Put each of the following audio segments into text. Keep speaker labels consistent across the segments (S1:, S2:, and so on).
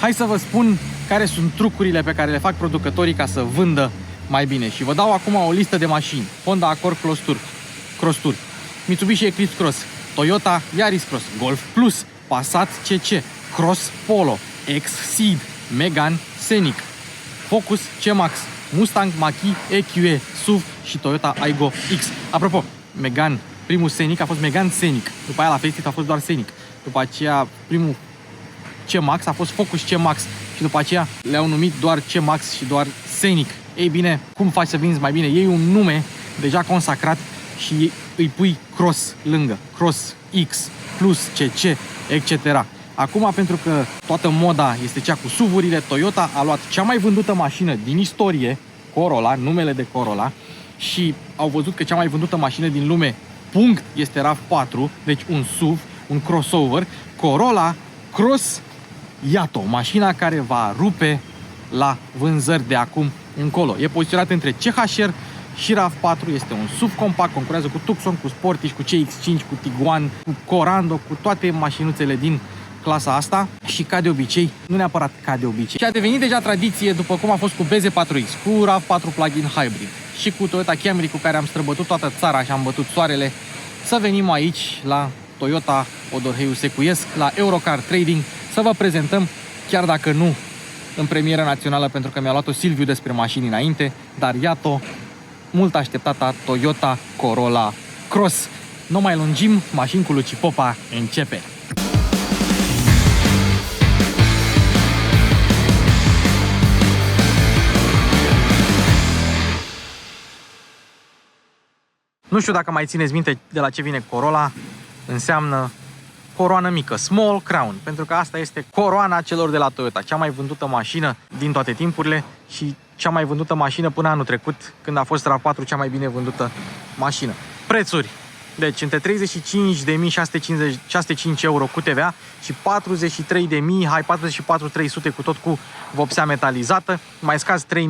S1: Hai să vă spun care sunt trucurile pe care le fac producătorii ca să vândă mai bine. Și vă dau acum o listă de mașini. Honda Accord Cross Tour, Mitsubishi Eclipse Cross, Toyota Yaris Cross, Golf Plus, Passat CC, Cross Polo, Exceed, Megane Scenic, Focus C-Max, Mustang Mach-E EQE, SUV și Toyota Aygo X. Apropo, Megane, primul Scenic a fost Megane Scenic, după aia la Facelift a fost doar Scenic, după aceea primul C-Max a fost Focus C-Max și după aceea le-au numit doar C-Max și doar Scenic. Ei bine, cum faci să vinzi mai bine? Iei un nume deja consacrat și îi pui Cross lângă, Cross X, Plus, CC, etc. Acum, pentru că toată moda este cea cu SUV-urile, Toyota a luat cea mai vândută mașină din istorie, Corolla, numele de Corolla, și au văzut că cea mai vândută mașină din lume, punct, este RAV4, deci un SUV, un crossover, Corolla Cross Yato, mașina care va rupe la vânzări de acum încolo. E poziționat între CHR și RAV4, este un SUV compact, concurează cu Tucson, cu Sportage, cu CX-5, cu Tiguan, cu Corando, cu toate mașinuțele din clasa asta și ca de obicei, nu neapărat ca de obicei, și a devenit deja tradiție, după cum a fost cu BZ4X, cu RAV4 plug-in hybrid și cu Toyota Camry, cu care am străbătut toată țara și am bătut soarele, să venim aici la Toyota Odorheiu Secuiesc, la Eurocar Trading, să vă prezentăm, chiar dacă nu în premieră națională, pentru că mi-a luat-o Silviu despre mașini înainte, dar iată, mult așteptata Toyota Corolla Cross. Nu mai lungim, mașini cu Luci Popa începe! Nu știu dacă mai țineți minte de la ce vine Corolla, înseamnă coroană mică, small crown, pentru că asta este coroana celor de la Toyota, cea mai vândută mașină din toate timpurile și cea mai vândută mașină până anul trecut, când a fost RAV4 cea mai bine vândută mașină. Prețuri, deci între 35.605 euro cu TVA și 43.000, hai 44.300 cu tot cu vopsea metalizată, mai scazi 3.000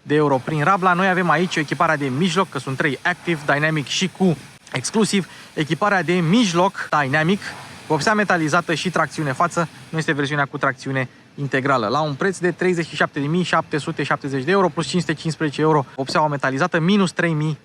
S1: de euro prin Rabla. Noi avem aici o echipare de mijloc, că sunt 3 Active, Dynamic și cu Exclusiv. Echiparea de mijloc, Dynamic, vopsea metalizată și tracțiune față, nu este versiunea cu tracțiune integrală, la un preț de 37.770 de euro plus 515 euro vopseaua metalizată minus 3.000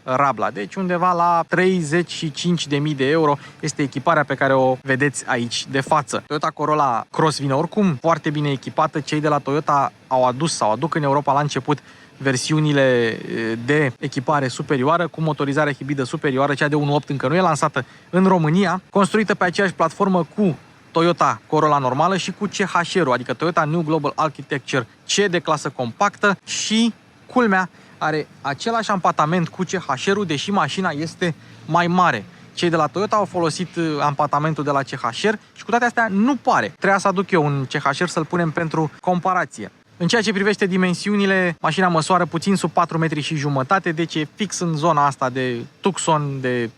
S1: Rabla. Deci undeva la 35.000 de euro este echiparea pe care o vedeți aici de față. Toyota Corolla Cross vine oricum foarte bine echipată. Cei de la Toyota au adus sau aduc în Europa la început versiunile de echipare superioară cu motorizare hibridă superioară, cea de 1.8 încă nu e lansată în România, construită pe aceeași platformă cu Toyota Corolla normală și cu CHR-ul, adică Toyota New Global Architecture C de clasă compactă și, culmea, are același ampatament cu CHR-ul, deși mașina este mai mare. Cei de la Toyota au folosit ampatamentul de la CHR și cu toate astea nu pare. Trebuia să aduc eu un CHR să-l punem pentru comparație. În ceea ce privește dimensiunile, mașina măsoară puțin sub 4,5 m, deci e fix în zona asta de Tucson, de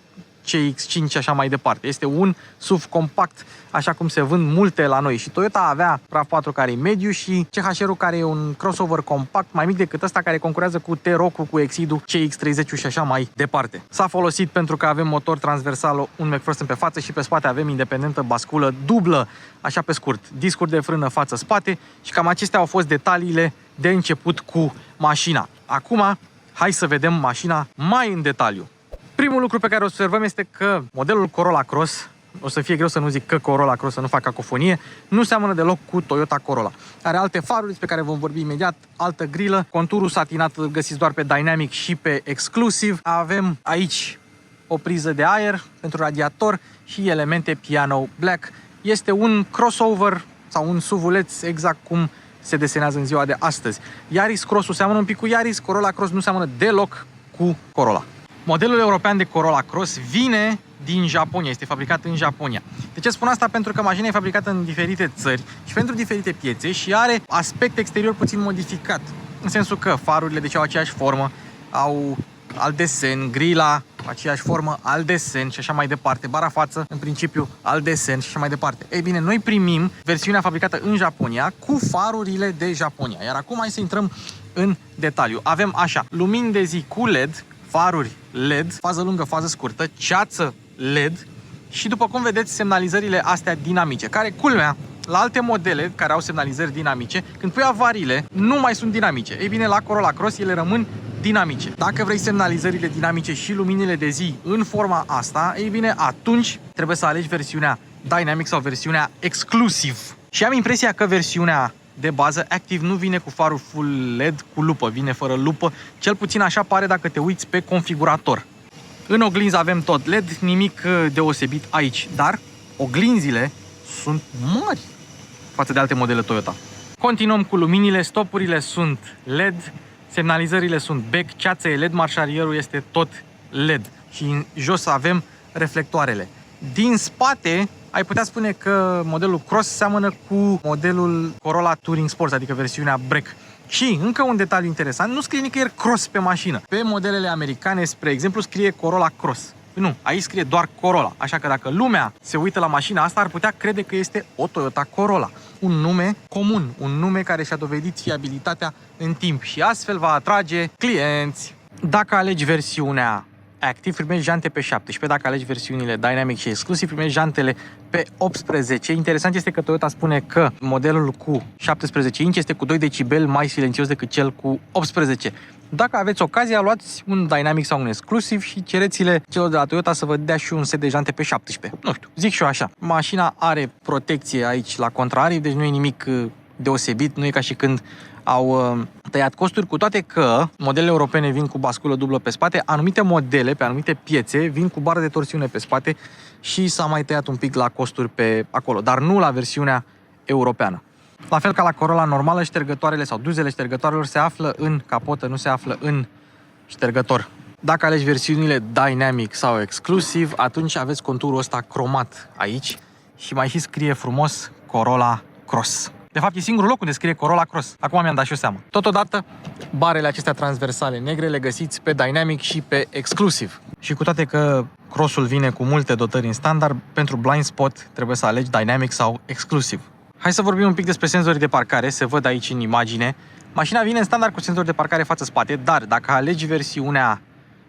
S1: CX-5 și așa mai departe. Este un SUV compact, așa cum se vând multe la noi. Și Toyota avea RAV4 care e mediu și CHR-ul care e un crossover compact, mai mic decât ăsta, care concurează cu T-Roc-ul, cu Exceed-ul, CX-30 și așa mai departe. S-a folosit pentru că avem motor transversal, un McPherson pe față și pe spate avem independentă, basculă dublă, așa pe scurt, discuri de frână față-spate și cam acestea au fost detaliile de început cu mașina. Acum, hai să vedem mașina mai în detaliu. Primul lucru pe care o observăm este că modelul Corolla Cross, o să fie greu să nu zic că Corolla Cross, să nu fac cacofonie, nu seamănă deloc cu Toyota Corolla. Are alte faruri, despre care vom vorbi imediat, altă grilă, conturul satinat îl găsiți doar pe Dynamic și pe Exclusive. Avem aici o priză de aer pentru radiator și elemente piano black. Este un crossover sau un SUV-uleț exact cum se desenează în ziua de astăzi. Yaris Cross-ul seamănă un pic cu Yaris, Corolla Cross nu seamănă deloc cu Corolla. Modelul european de Corolla Cross vine din Japonia, este fabricat în Japonia. De ce spun asta? Pentru că mașina e fabricată în diferite țări și pentru diferite piețe și are aspect exterior puțin modificat. În sensul că farurile deci au aceeași formă, au alt desen, grila, aceeași formă, alt desen și așa mai departe. Bara față, în principiu, alt desen și așa mai departe. Ei bine, noi primim versiunea fabricată în Japonia cu farurile de Japonia. Iar acum hai să intrăm în detaliu. Avem așa, lumini de zi cu LED, faruri LED, fază lungă, fază scurtă, ceață LED și după cum vedeți semnalizările astea dinamice, care, culmea, La alte modele care au semnalizări dinamice, când pui avariile, nu mai sunt dinamice. Ei bine, la Corolla Cross ele rămân dinamice. Dacă vrei semnalizările dinamice și luminile de zi în forma asta, ei bine, atunci trebuie să alegi versiunea Dynamic sau versiunea Exclusive. Și am impresia că versiunea de bază Active nu vine cu farul full LED cu lupă, vine fără lupă, cel puțin așa pare dacă te uiți pe configurator. În oglinzi avem tot LED, nimic deosebit aici, dar oglinzile sunt mari față de alte modele Toyota. Continuăm cu luminile, stopurile sunt LED, semnalizările sunt back, ceața e LED, marșalierul este tot LED și în jos avem reflectoarele. Din spate ai putea spune că modelul Cross seamănă cu modelul Corolla Touring Sports, adică versiunea Break. Și încă un detaliu interesant, nu scrie nicăieri Cross pe mașină. Pe modelele americane, spre exemplu, scrie Corolla Cross. Nu, aici scrie doar Corolla. Așa că dacă lumea se uită la mașina asta, ar putea crede că este o Toyota Corolla. Un nume comun, un nume care și-a dovedit fiabilitatea în timp și astfel va atrage clienți. Dacă alegi versiunea Active, primești jante pe 17. Dacă alegi versiunile Dynamic și Exclusive, primești jantele pe 18. Interesant este că Toyota spune că modelul cu 17 inch este cu 2 decibeli mai silențios decât cel cu 18. Dacă aveți ocazia, luați un Dynamic sau un Exclusive și cereți-le celor de la Toyota să vă dea și un set de jante pe 17. Nu știu, zic și eu așa. Mașina are protecție aici la contraaripi, deci nu e nimic deosebit, nu e ca și când au tăiat costuri, cu toate că modelele europene vin cu basculă dublă pe spate, anumite modele, pe anumite piețe, vin cu bară de torsiune pe spate și s-a mai tăiat un pic la costuri pe acolo, dar nu la versiunea europeană. La fel ca la Corolla normală, ștergătoarele sau duzele ștergătoarelor se află în capotă, nu se află în ștergător. Dacă alegi versiunile Dynamic sau Exclusive, atunci aveți conturul ăsta cromat aici și mai și scrie frumos Corolla Cross. De fapt, e singurul loc unde scrie Corolla Cross. Acum mi-am dat și eu seama. Totodată, barele acestea transversale negre le găsiți pe Dynamic și pe Exclusive. Și cu toate că Crossul vine cu multe dotări în standard, pentru blind spot trebuie să alegi Dynamic sau Exclusive. Hai să vorbim un pic despre senzorii de parcare, se văd aici în imagine. Mașina vine în standard cu senzori de parcare față-spate, dar dacă alegi versiunea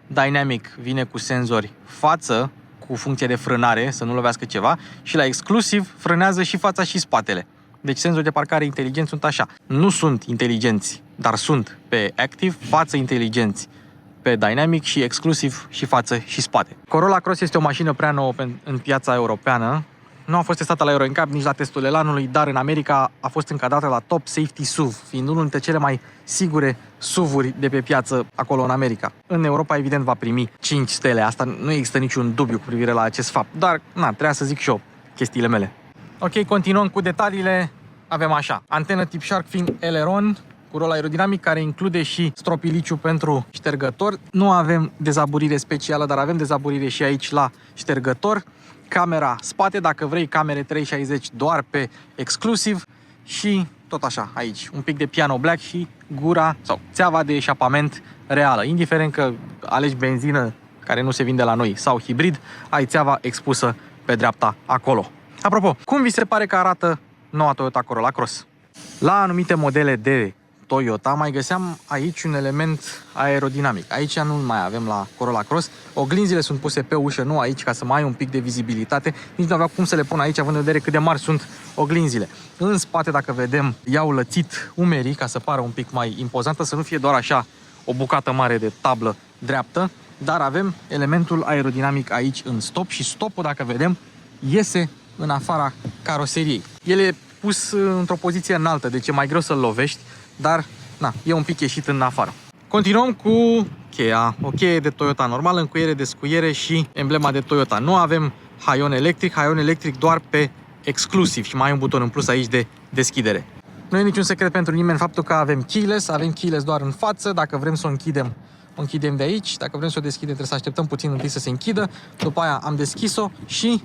S1: Dynamic, vine cu senzori față, cu funcție de frânare, să nu lovească ceva, și la Exclusive frânează și fața și spatele. Deci senzorii de parcare inteligenți sunt așa. Nu sunt inteligenți, dar sunt pe Active, față inteligenți pe Dynamic și Exclusive și față și spate. Corolla Cross este o mașină prea nouă în piața europeană. Nu a fost testată la Euro NCAP, nici la testul Elanului, dar în America a fost încadrată la Top Safety SUV, fiind unul dintre cele mai sigure SUV-uri de pe piață acolo în America. În Europa, evident, va primi 5 stele. Asta nu există niciun dubiu cu privire la acest fapt, dar trebuia să zic și eu chestiile mele. Ok, continuăm cu detaliile. Avem așa, antenă tip Shark Fin Aileron cu rol aerodinamic care include și stropiliciu pentru ștergător. Nu avem dezaburire specială, dar avem dezaburire și aici la ștergător. Camera spate, dacă vrei, camere 360 doar pe Exclusive și tot așa, aici, un pic de piano black și gura sau țeava de eșapament reală. Indiferent că alegi benzină care nu se vinde la noi sau hibrid, ai țeava expusă pe dreapta acolo. Apropo, cum vi se pare că arată noua Toyota Corolla Cross? La anumite modele de Toyota mai găseam aici un element aerodinamic. Aici nu mai avem la Corolla Cross. Oglinzile sunt puse pe ușă, nu aici, ca să mai ai un pic de vizibilitate. Nici nu aveau cum să le pun aici, având în vedere cât de mari sunt oglinzile. În spate, dacă vedem, i-au lățit umerii ca să pară un pic mai impozantă, să nu fie doar așa o bucată mare de tablă dreaptă, dar avem elementul aerodinamic aici în stop și stopul, dacă vedem, iese în afara caroseriei. El e pus într-o poziție înaltă, deci e mai greu să-l lovești, dar e un pic ieșit în afară. Continuăm cu cheia. O cheie de Toyota normală, încuiere, descuiere și emblema de Toyota. Nu avem haion electric doar pe Exclusive și mai ai un buton în plus aici de deschidere. Nu e niciun secret pentru nimeni faptul că avem keyless doar în față. Dacă vrem să o închidem de aici. Dacă vrem să o deschidem, trebuie să așteptăm puțin întâi să se închidă. După aia am deschis-o și,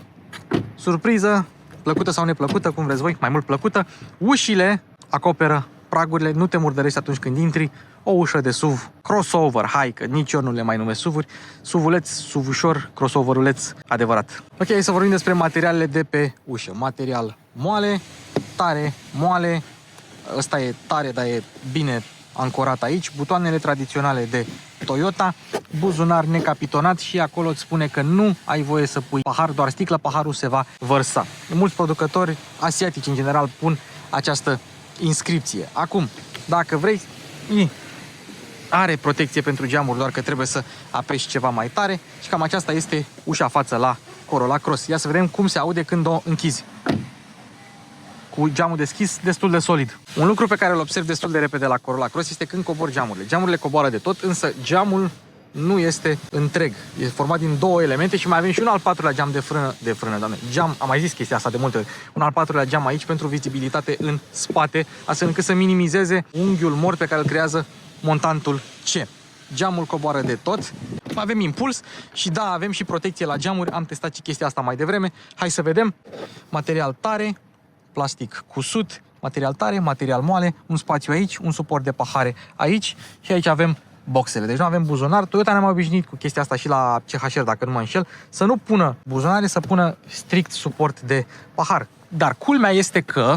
S1: surpriză, plăcută sau neplăcută, cum vreți voi, mai mult plăcută, ușile acoperă pragurile, nu te murdărești atunci când intri. O ușă de SUV crossover, hai, că nici eu nu le mai numesc SUV-uri, SUV-uleț, SUV-ușor, crossover-uleț adevărat. Ok, să vorbim despre materialele de pe ușă. Material moale, tare, moale. Ăsta e tare, dar e bine ancorat aici, butoanele tradiționale de Toyota, buzunar necapitonat și acolo îți spune că nu ai voie să pui pahar, doar sticlă, paharul se va vărsa. Mulți producători asiatici în general pun această inscripție. Acum, dacă vrei, are protecție pentru geamuri, doar că trebuie să apeși ceva mai tare și cam aceasta este ușa față la Corolla Cross. Ia să vedem cum se aude când o închizi. Cu geamul deschis, destul de solid. Un lucru pe care îl observ destul de repede la Corolla Cross este când cobor geamurile. Geamurile coboară de tot, însă geamul nu este întreg. E format din două elemente și mai avem și un al patrulea geam de frână, doamne. Geam, am mai zis chestia asta de multe ori. Un al patrulea geam aici pentru vizibilitate în spate, astfel încât să minimizeze unghiul mort pe care îl creează montantul C. Geamul coboară de tot. Avem impuls și da, avem și protecție la geamuri. Am testat și chestia asta mai devreme. Hai să vedem. Material tare, plastic cusut, material tare, material moale, un spațiu aici, un suport de pahare aici și aici avem boxele. Deci nu avem buzunar. Toyota ne-am obișnuit cu chestia asta și la CHR, dacă nu mă înșel, să nu pună buzunare, să pună strict suport de pahar. Dar culmea este că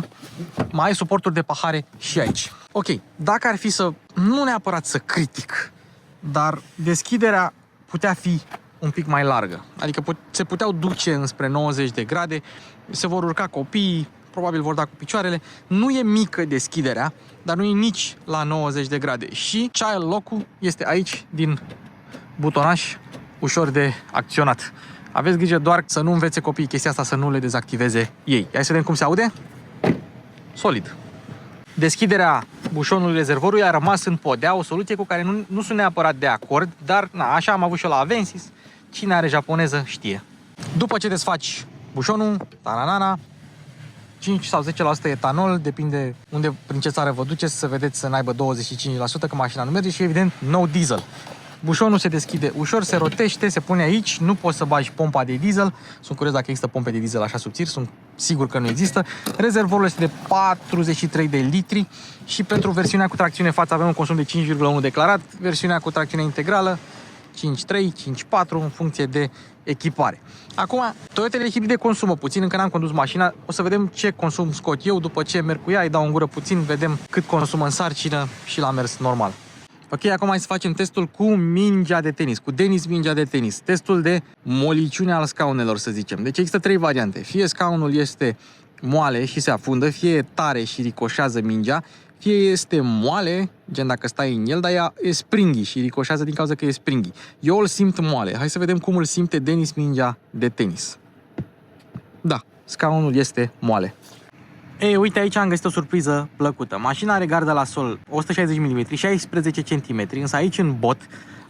S1: mai ai suporturi de pahare și aici. Ok, dacă ar fi să, nu neapărat să critic, dar deschiderea putea fi un pic mai largă. Adică se puteau duce înspre 90 de grade, se vor urca copiii, probabil vor da cu picioarele. Nu e mică deschiderea, dar nu e nici la 90 de grade. Și child lock-ul este aici, din butonaș, ușor de acționat. Aveți grijă doar să nu învețe copiii chestia asta, să nu le dezactiveze ei. Hai să vedem cum se aude. Solid. Deschiderea bușonului rezervorului a rămas în podea, o soluție cu care nu sunt neapărat de acord, dar na, așa am avut și eu la Avensis. Cine are japoneză știe. După ce desfaci bușonul, taranana, 5 sau 10% etanol, depinde prin ce țară vă duceți, să vedeți să n-aibă 25%, că mașina nu merge și evident no diesel. Bușonul se deschide ușor, se rotește, se pune aici, nu poți să bagi pompa de diesel. Sunt curios dacă există pompe de diesel așa subțiri, sunt sigur că nu există. Rezervorul este de 43 de litri și pentru versiunea cu tracțiune față avem un consum de 5,1 declarat, versiunea cu tracțiune integrală 5.3, 5.4 în funcție de echipare. Acum, Toyotele hibride consumă puțin, încă n-am condus mașina, o să vedem ce consum scot eu, după ce merg cu ea, îi dau în gură puțin, vedem cât consumă în sarcină și la mers normal. Ok, acum hai să facem testul cu mingea de tenis, cu Dennis mingea de tenis. Testul de moliciune al scaunelor, să zicem. Deci există trei variante. Fie scaunul este moale și se afundă, fie e tare și ricoșează mingea, fie este moale, gen dacă stai în el, dar ea e springy și ricoșează din cauza că e springy. Eu îl simt moale. Hai să vedem cum îl simte Dennis mingea de tenis. Da, scaunul este moale. Ei, uite, aici am găsit o surpriză plăcută. Mașina are gardă la sol 160 mm, 16 cm, însă aici în bot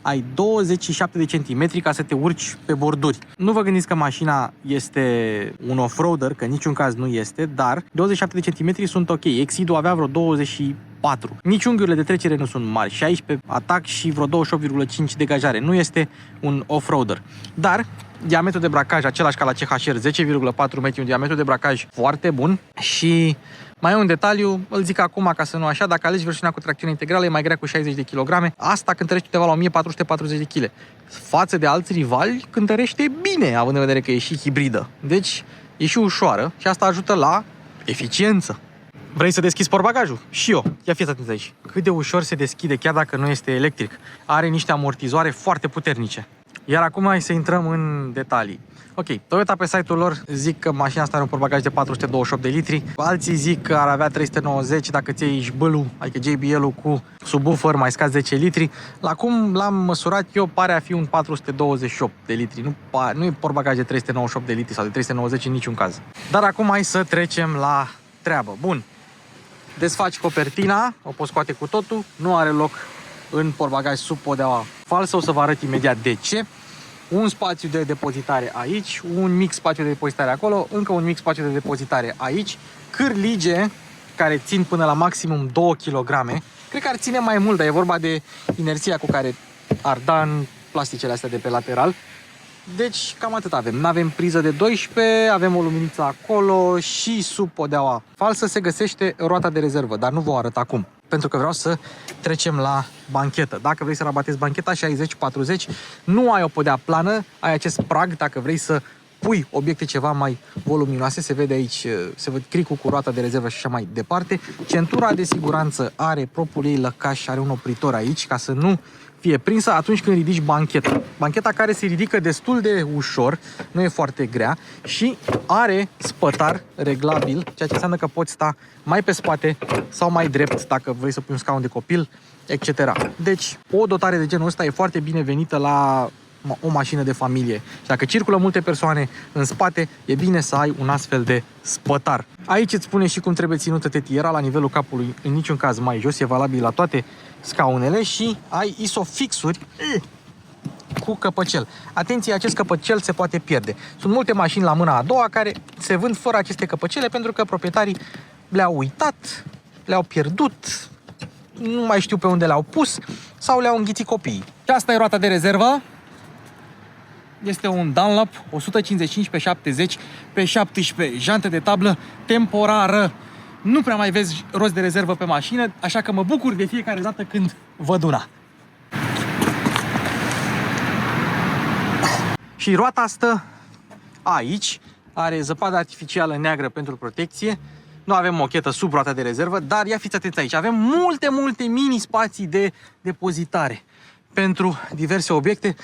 S1: ai 27 de cm ca să te urci pe borduri. Nu vă gândiți că mașina este un off-roader, că în niciun caz nu este, dar 27 de cm sunt ok. Exidul avea vreo 24. Nici unghiurile de trecere nu sunt mari, 16 atac și vreo 28,5 degajare. Nu este un off-roader. Dar diametrul de bracaj, același ca la CHR, 10,4 metri, un diametru de bracaj foarte bun. Și mai e un detaliu, îl zic acum ca să nu așa, dacă alegi versiunea cu tracțiune integrală e mai grea cu 60 de kg, asta cântărește undeva la 1440 de kg. Față de alți rivali, cântărește bine, având în vedere că e și hibridă. Deci e și ușoară și asta ajută la eficiență. Vrei să deschizi portbagajul? Și eu. Ia fiți atenți aici. Cât de ușor se deschide, chiar dacă nu este electric. Are niște amortizoare foarte puternice. Iar acum hai să intrăm în detalii. Ok, Toyota pe site-ul lor zic că mașina asta are un portbagaj de 428 de litri. Alții zic că ar avea 390 dacă ți iei JBL-ul, adică JBL-ul cu subwoofer, mai scazi 10 litri. La cum l-am măsurat eu, pare a fi un 428 de litri. Nu e portbagaj de 398 de litri sau de 390 în niciun caz. Dar acum hai să trecem la treabă. Bun. Desfaci copertina, o poți scoate cu totul, nu are loc în portbagaj sub podeaua falsă, o să vă arăt imediat de ce. Un spațiu de depozitare aici, un mic spațiu de depozitare acolo, încă un mic spațiu de depozitare aici, cârlige care țin până la maximum 2 kg. Cred că ar ține mai mult, dar e vorba de inerția cu care ar da în plasticele astea de pe lateral. Deci cam atât avem. N-avem priză de 12, avem o luminiță acolo și sub podeaua falsă se găsește roata de rezervă, dar nu vă arăt acum, pentru că vreau să trecem la banchetă. Dacă vrei să rabatezi bancheta 60-40, nu ai o podea plană, ai acest prag, dacă vrei să pui obiecte ceva mai voluminoase, se vede aici, se văd cricul cu roata de rezervă și așa mai departe. Centura de siguranță are propriul ei lăcaș, are un opritor aici ca să nu fie prinsă atunci când ridici bancheta. Bancheta care se ridică destul de ușor, nu e foarte grea și are spătar reglabil, ceea ce înseamnă că poți sta mai pe spate sau mai drept dacă vrei să pui un scaun de copil, etc. Deci, o dotare de genul ăsta e foarte binevenită la o mașină de familie. Și dacă circulă multe persoane în spate, e bine să ai un astfel de spătar. Aici îți spune și cum trebuie ținută tetiera la nivelul capului, în niciun caz mai jos, e valabil la toate scaunele și ai isofixuri cu căpăcel. Atenție, acest căpăcel se poate pierde. Sunt multe mașini la mâna a doua care se vând fără aceste căpăcele pentru că proprietarii le-au uitat, le-au pierdut, nu mai știu pe unde le-au pus sau le-au înghițit copiii. Și asta e roata de rezervă. Este un Dunlop 155 pe 70 pe 17, jante de tablă temporară. Nu prea mai vezi roți de rezervă pe mașină, așa că mă bucur de fiecare dată când văd una. Și roata stă aici, are zăpadă artificială neagră pentru protecție. Nu avem mochetă sub roata de rezervă, dar ia fiți atenți aici. Avem multe mini spații de depozitare pentru diverse obiecte.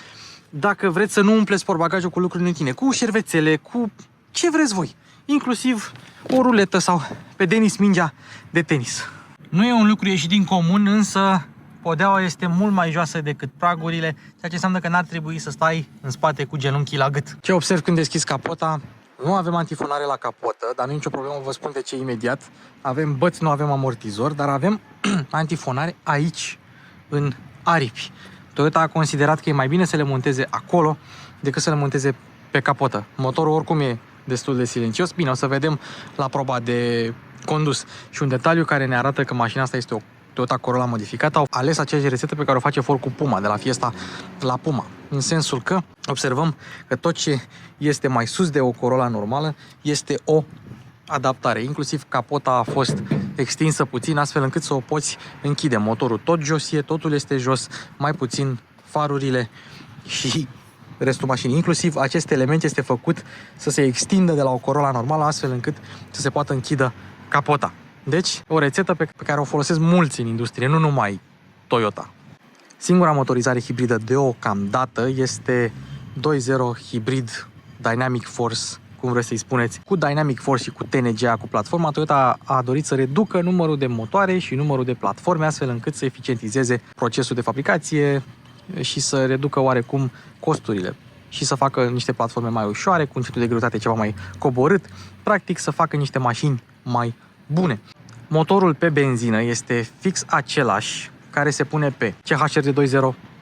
S1: Dacă vreți să nu umpleți portbagajul cu lucruri inutile, cu șervețele, cu ce vreți voi, inclusiv o ruletă sau pe Denis mingea de tenis. Nu e un lucru ieșit din comun, însă podeaua este mult mai joasă decât pragurile, ceea ce înseamnă că n-ar trebui să stai în spate cu genunchii la gât. Ce observ când deschizi capota? Nu avem antifonare la capotă, dar nu e nicio problemă, vă spun de ce imediat. Avem băți, nu avem amortizor, dar avem antifonare aici, în aripi. Toyota a considerat că e mai bine să le monteze acolo decât să le monteze pe capotă. Motorul oricum e destul de silențios. Bine, o să vedem la proba de condus. Și un detaliu care ne arată că mașina asta este o Toyota Corolla modificată. Au ales aceeași rețetă pe care o face Ford cu Puma, de la Fiesta la Puma. În sensul că observăm că tot ce este mai sus de o Corolla normală este o adaptare. Inclusiv capota a fost extinsă puțin, astfel încât să o poți închide. Motorul tot jos e, totul este jos, mai puțin farurile și restul mașinii. Inclusiv acest element este făcut să se extindă de la o Corolla normală, astfel încât să se poată închidă capota. Deci, o rețetă pe care o folosesc mulți în industrie, nu numai Toyota. Singura motorizare hibridă deocamdată este 2.0 hibrid Dynamic Force, cum vreți să-i spuneți, cu Dynamic Force și cu TNGA, cu platforma. Toyota a dorit să reducă numărul de motoare și numărul de platforme, astfel încât să eficientizeze procesul de fabricație și să reducă oarecum costurile și să facă niște platforme mai ușoare, cu un centru de greutate ceva mai coborât, practic să facă niște mașini mai bune. Motorul pe benzină este fix același care se pune pe CHR de 2.0,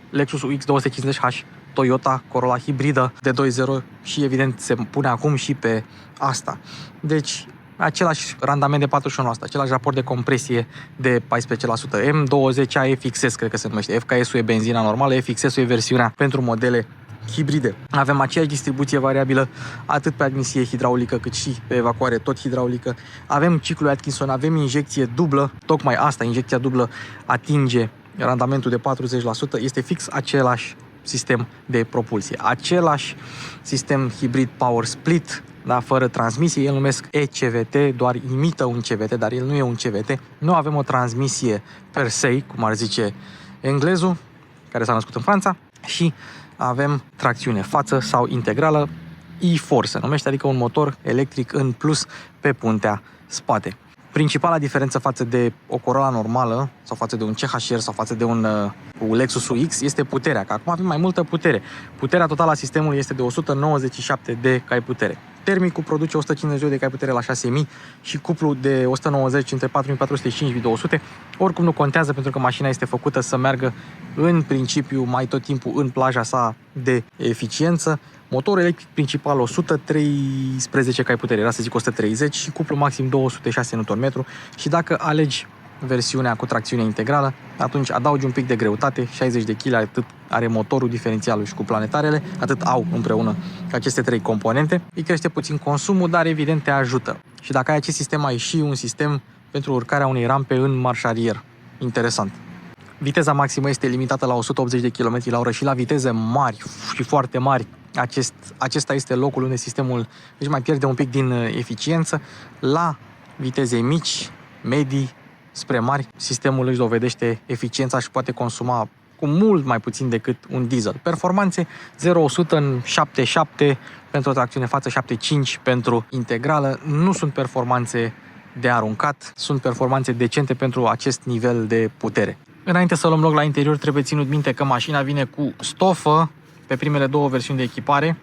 S1: Lexus UX 250H, Toyota Corolla hibridă de 2.0 și evident se pune acum și pe asta. Deci același randament de 41%, același raport de compresie de 14%. M20 FXS cred că se numește. FKS-ul e benzina normală, FXS-ul e versiunea pentru modele hibride. Avem aceeași distribuție variabilă atât pe admisie hidraulică cât și pe evacuare tot hidraulică. Avem ciclul Atkinson, avem injecție dublă, tocmai asta, injecția dublă atinge randamentul de 40%, este fix același sistem de propulsie. Același sistem hibrid power split, da, fără transmisie, el numesc ECVT, doar imită un CVT, dar el nu e un CVT. Nu avem o transmisie per se, cum ar zice englezul, care s-a născut în Franța, și avem tracțiune față sau integrală, e-Force se numește, adică un motor electric în plus pe puntea spate. Principala diferență față de o Corolla normală sau față de un CHR sau față de un Lexus UX este puterea, că acum avem mai multă putere. Puterea totală a sistemului este de 197 de cai putere. Termicul produce 152 de cai putere la 6000 și cuplul de 190 între 4400 și 5200. Oricum nu contează pentru că mașina este făcută să meargă în principiu mai tot timpul în plaja sa de eficiență. Motorul electric principal 113 cai putere, era să zic 130 și cuplu maxim 206 Nm și dacă alegi versiunea cu tracțiune integrală, atunci adaugi un pic de greutate, 60 de kg, atât are motorul, diferențialul și cu planetarele, atât au împreună aceste trei componente. Îi crește puțin consumul, dar evident te ajută. Și dacă ai acest sistem, ai și un sistem pentru urcarea unei rampe în marșarier. Interesant. Viteza maximă este limitată la 180 de km/h și la viteze mari și foarte mari, acesta este locul unde sistemul își mai pierde un pic din eficiență. La viteze mici, medii, spre mari, sistemul își dovedește eficiența și poate consuma cu mult mai puțin decât un diesel. Performanțe 0-100 în 7.7 pentru o tracțiune față, 7.5 pentru integrală. Nu sunt performanțe de aruncat, sunt performanțe decente pentru acest nivel de putere. Înainte să luăm loc la interior, trebuie ținut minte că mașina vine cu stofă pe primele două versiuni de echipare,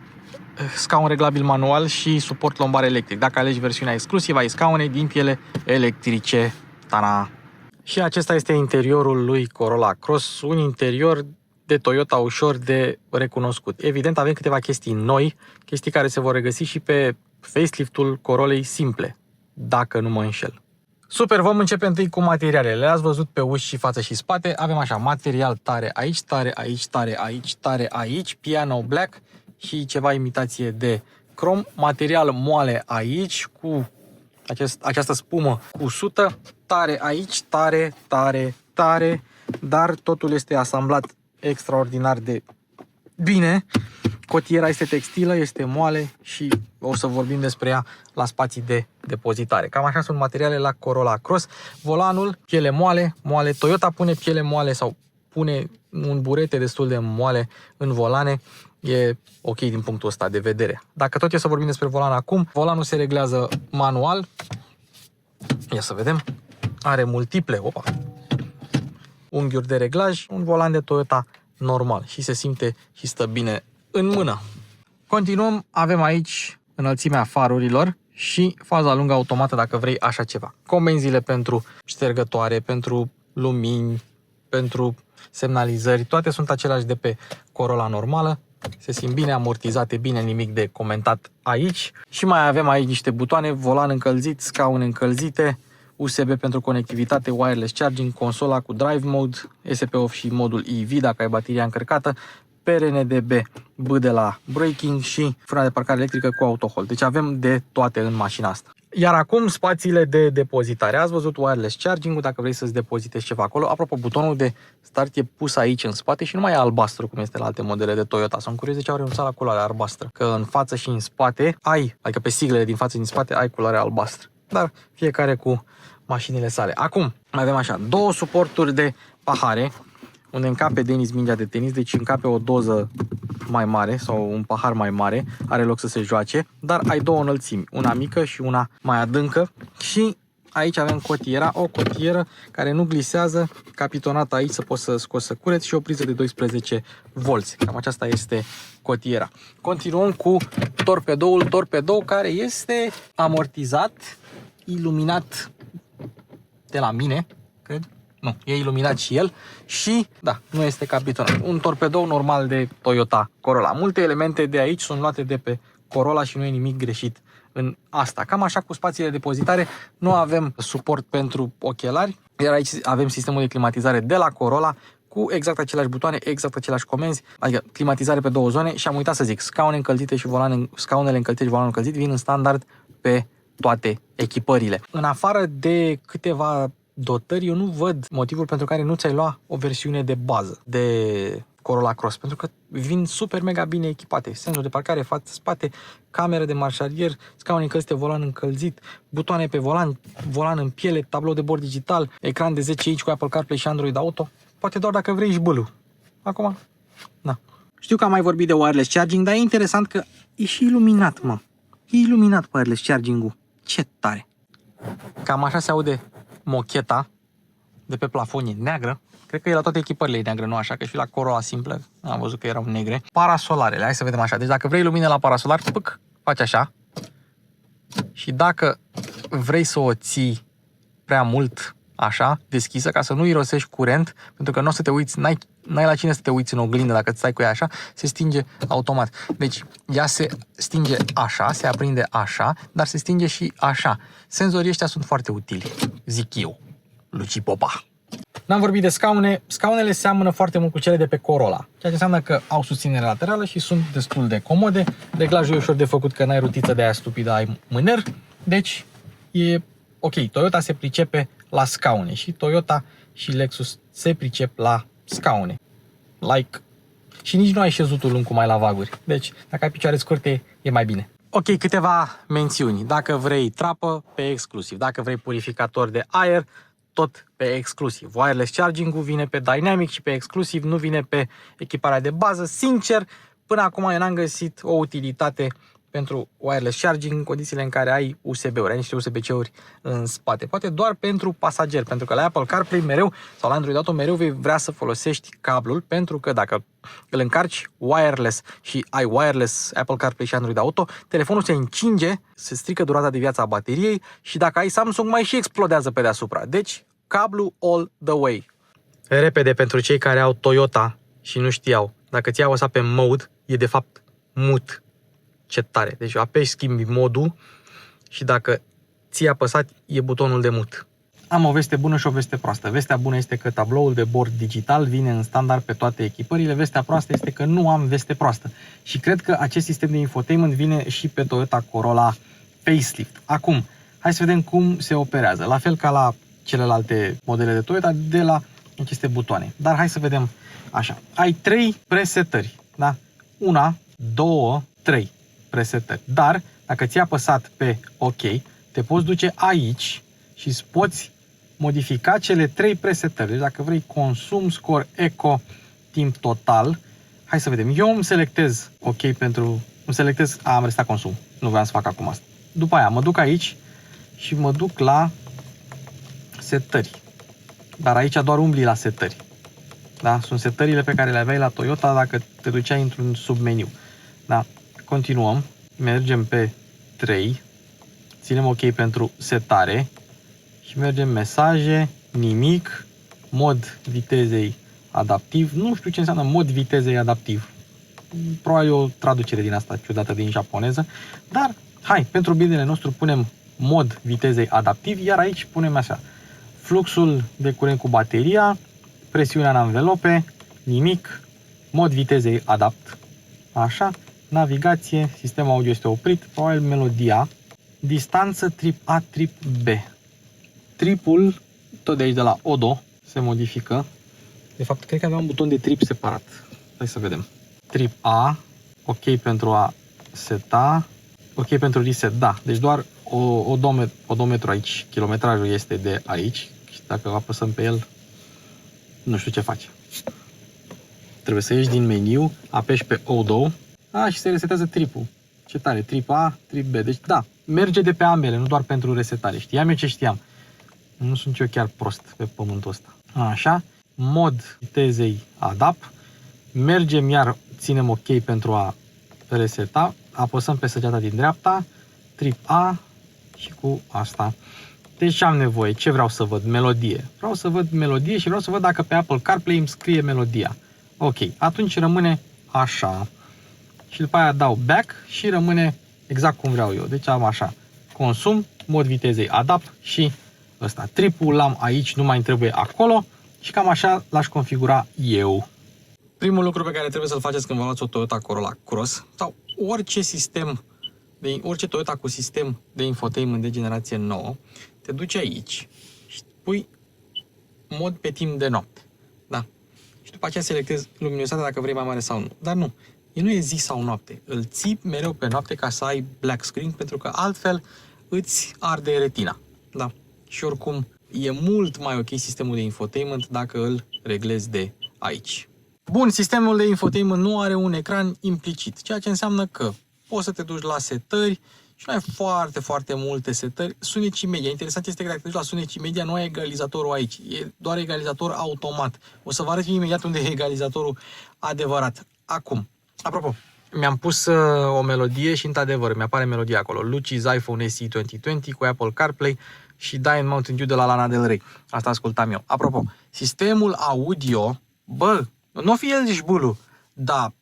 S1: scaun reglabil manual și suport lombar electric. Dacă alegi versiunea exclusivă, ai scaune din piele electrice. Ta-da! Și acesta este interiorul lui Corolla Cross, un interior de Toyota ușor de recunoscut. Evident, avem câteva chestii noi, chestii care se vor regăsi și pe faceliftul Corollei simple, dacă nu mă înșel. Super, vom începe întâi cu materialele. Le-ați văzut pe uși și față și spate. Avem așa, material tare aici, tare aici, tare aici, tare aici, piano black și ceva imitație de crom. Material moale aici, cu această spumă cu sută, tare aici, tare, tare, tare, dar totul este asamblat extraordinar de bine. Cotiera este textilă, este moale și o să vorbim despre ea la spații de depozitare. Cam așa sunt materialele la Corolla Cross. Volanul, piele moale, moale. Toyota pune piele moale sau pune un burete destul de moale în volane. E ok din punctul ăsta de vedere. Dacă tot e să vorbim despre volan acum, volanul se reglează manual. Ia să vedem. Are multiple unghiuri de reglaj. Un volan de Toyota normal și se simte și stă bine în mână. Continuăm, avem aici înălțimea farurilor și faza lungă automată dacă vrei așa ceva. Comenzile pentru ștergătoare, pentru lumini, pentru semnalizări, toate sunt aceleași de pe Corolla normală. Se simt bine amortizate, bine, nimic de comentat aici. Și mai avem aici niște butoane, volan încălzit, scaune încălzite, USB pentru conectivitate, wireless charging, consola cu drive mode, SP off și modul EV dacă ai bateria încărcată, PRNDB, B de la braking și frâna de parcare electrică cu auto hold. Deci avem de toate în mașina asta. Iar acum spațiile de depozitare. Ați văzut wireless charging-ul dacă vrei să-ți depozitezi ceva acolo. Apropo, butonul de start e pus aici în spate și nu mai e albastru cum este la alte modele de Toyota. Sunt curios de ce au renunțat la culoarea albastră. Că în față și în spate ai, adică pe siglele din față și din spate ai culoarea albastră. Dar fiecare cu mașinile sale. Acum mai avem așa, două suporturi de pahare unde încape Denis mingea de tenis, deci încape o doză mai mare sau un pahar mai mare, are loc să se joace, dar ai două înălțimi, una mică și una mai adâncă. Și aici avem cotiera, o cotieră care nu glisează, capitonată aici să poți să scoți să cureți și o priză de 12 volți. Cam aceasta este cotiera. Continuăm cu torpedou care este amortizat, iluminat de la mine, cred. Nu, e iluminat și el și, da, nu este capitonat. Un torpedou normal de Toyota Corolla. Multe elemente de aici sunt luate de pe Corolla și nu e nimic greșit în asta. Cam așa cu spațiile de depozitare. Nu avem suport pentru ochelari, iar aici avem sistemul de climatizare de la Corolla cu exact aceleași butoane, exact aceleași comenzi, adică climatizare pe două zone și am uitat să zic, scaune încălzite și scaunele încălzite și volanul încălzit vin în standard pe toate echipările. În afară de câteva dotări, eu nu văd motivul pentru care nu ți-ai lua o versiune de bază de Corolla Cross, pentru că vin super mega bine echipate. Senzor de parcare față-spate, cameră de marșarier, scaune încălzite, volan încălzit, butoane pe volan, volan în piele, tablou de bord digital, ecran de 10 inch cu Apple CarPlay și Android Auto. Poate doar dacă vrei și bâlul. Acum, na. Știu că am mai vorbit de wireless charging, dar e interesant că e și iluminat, mă. E iluminat wireless charging-ul. Ce tare! Cam așa se aude mocheta de pe plafon, e neagră. Cred că e la toate echipările e neagră, nu așa? Că și la Corolla simplă am văzut că erau negre. Parasolarele, hai să vedem așa. Deci dacă vrei lumină la parasolar, pâc, faci așa. Și dacă vrei să o ții prea mult așa, deschisă, ca să nu irosești curent, pentru că nu o să te uiți, n-ai la cine să te uiți în oglindă dacă stai cu ea așa, se stinge automat. Deci ea se stinge așa, se aprinde așa, dar se stinge și așa. Senzorii ăștia sunt foarte utili, zic eu, Luci Popa. N-am vorbit de scaune. Scaunele seamănă foarte mult cu cele de pe Corolla, ceea ce înseamnă că au susținere laterală și sunt destul de comode. Reglajul e ușor de făcut, că n-ai rutiță de aia stupidă, ai mâner. Deci e ok. Toyota se pricepe la scaune și Toyota și Lexus se pricep la scaune. Like Și nici nu ai șezutul lung cum ai la vaguri. Deci, dacă ai picioare scurte, e mai bine. Ok, câteva mențiuni. Dacă vrei trapă, pe exclusiv. Dacă vrei purificator de aer, tot pe exclusiv. Wireless charging-ul vine pe Dynamic și pe exclusiv, nu vine pe echiparea de bază. Sincer, până acum eu n-am găsit o utilitate pentru wireless charging în condițiile în care ai USB-uri, ai niște USB-C-uri în spate. Poate doar pentru pasageri, pentru că la Apple CarPlay mereu sau la Android Auto mereu vei vrea să folosești cablul, pentru că dacă îl încarci wireless și ai wireless Apple CarPlay și Android Auto, telefonul se încinge, se strică durata de viață a bateriei și dacă ai Samsung mai și explodează pe deasupra. Deci, cablu all the way. Repede, pentru cei care au Toyota și nu știau, dacă ți-ai apăsat pe mode, e de fapt mute. Ce tare. Deci apeși, schimbi modul și dacă ți-ai apăsat, e butonul de mut. Am o veste bună și o veste proastă. Vestea bună este că tabloul de bord digital vine în standard pe toate echipările. Vestea proastă este că nu am veste proastă. Și cred că acest sistem de infotainment vine și pe Toyota Corolla Facelift. Acum, hai să vedem cum se operează. La fel ca la celelalte modele de Toyota, de la aceste butoane. Dar hai să vedem așa. Ai 3 presetări. Da? 1, 2, 3 presetări. Dar, dacă ți-ai apăsat pe OK, te poți duce aici și îți poți modifica cele 3 presetări. Deci dacă vrei consum, scor, eco, timp total, hai să vedem. Eu îmi selectez OK pentru... am restat consum. Nu vreau să fac acum asta. După aia mă duc aici și mă duc la setări. Dar aici doar umbli la setări. Da? Sunt setările pe care le aveai la Toyota dacă te duceai într-un submeniu. Da? Continuăm. Mergem pe 3. Ținem OK pentru setare. Și mergem mesaje, nimic, mod vitezei adaptiv. Nu știu ce înseamnă mod vitezei adaptiv. Probabil o traducere din asta ciudată din japoneză. Dar, hai, pentru binele nostru punem mod vitezei adaptiv, iar aici punem așa. Fluxul de curent cu bateria, presiunea în anvelope, nimic, mod vitezei adapt. Așa, navigație, sistemul audio este oprit, probabil melodia, distanță trip A, trip B. Tripul, tot de aici de la Odo, se modifică. De fapt, cred că aveam un buton de trip separat. Hai să vedem. Trip A, OK pentru a seta, OK pentru reset, da. Deci doar odometru aici, kilometrajul este de aici. Și dacă apăsăm pe el, nu știu ce face. Trebuie să ieși din meniu, apeși pe Odo, și se resetează tripul. Ce tare, trip A, trip B. Deci da, merge de pe ambele, nu doar pentru resetare. Știam eu ce știam. Nu sunt eu chiar prost pe pământul ăsta. Așa, mod vitezei adapt. Mergem iar, ținem OK pentru a reseta. Apăsăm pe săgeata din dreapta, trip A și cu asta. Deci ce am nevoie? Ce vreau să văd? Melodie. Vreau să văd melodie și vreau să văd dacă pe Apple CarPlay îmi scrie melodia. OK, atunci rămâne așa. Și după aia dau back și rămâne exact cum vreau eu. Deci am așa. Consum, mod vitezei adapt și ăsta. Tripul l-am aici, nu mai îmi trebuie acolo și cam așa l-aș configura eu. Primul lucru pe care trebuie să-l faceți când vă luați o Toyota Corolla Cross sau orice Toyota cu sistem de infotainment de generație nouă, te duci aici și pui mod pe timp de noapte. Da? Și după aceea selectezi luminositatea dacă vrei mai mare sau nu. Dar nu. Nu e zi sau noapte. Îl ții mereu pe noapte ca să ai black screen, pentru că altfel îți arde retina. Da? Și oricum e mult mai ok sistemul de infotainment dacă îl reglezi de aici. Bun, sistemul de infotainment nu are un ecran implicit, ceea ce înseamnă că poți să te duci la setări și nu ai foarte multe setări. Sunecii media. Interesant este că dacă te duci la sunecii media nu ai egalizatorul aici. E doar egalizator automat. O să vă arăt imediat unde e egalizatorul adevărat. Acum, apropo, mi-am pus o melodie și într-adevăr mi-apare melodia acolo. Luci's iPhone SE 2020 cu Apple CarPlay și Dying Mountain Dew de la Lana Del Rey. Asta ascultam eu. Apropo, sistemul audio, nu fi el jbulu, dar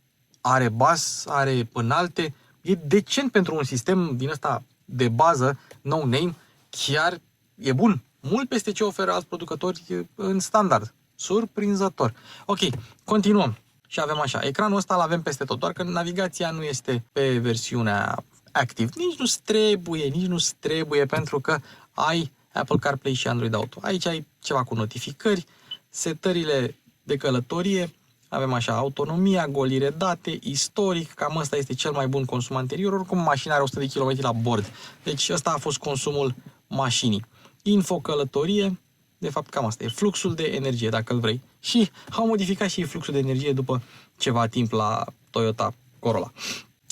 S1: are bas, are înalte, e decent pentru un sistem din ăsta de bază, no name, chiar e bun. Mult peste ce oferă alți producători în standard. Surprinzător. Ok, continuăm. Și avem așa, ecranul ăsta îl avem peste tot, doar că navigația nu este pe versiunea Active. Nici nu trebuie pentru că ai Apple CarPlay și Android Auto. Aici ai ceva cu notificări, setările de călătorie, Avem așa, autonomia, golire date, istoric, cam ăsta este cel mai bun consum anterior, oricum mașina are 100 de km la bord. Deci ăsta a fost consumul mașinii. Info, călătorie, de fapt cam asta e, fluxul de energie, dacă îl vrei. Și au modificat și fluxul de energie după ceva timp la Toyota Corolla.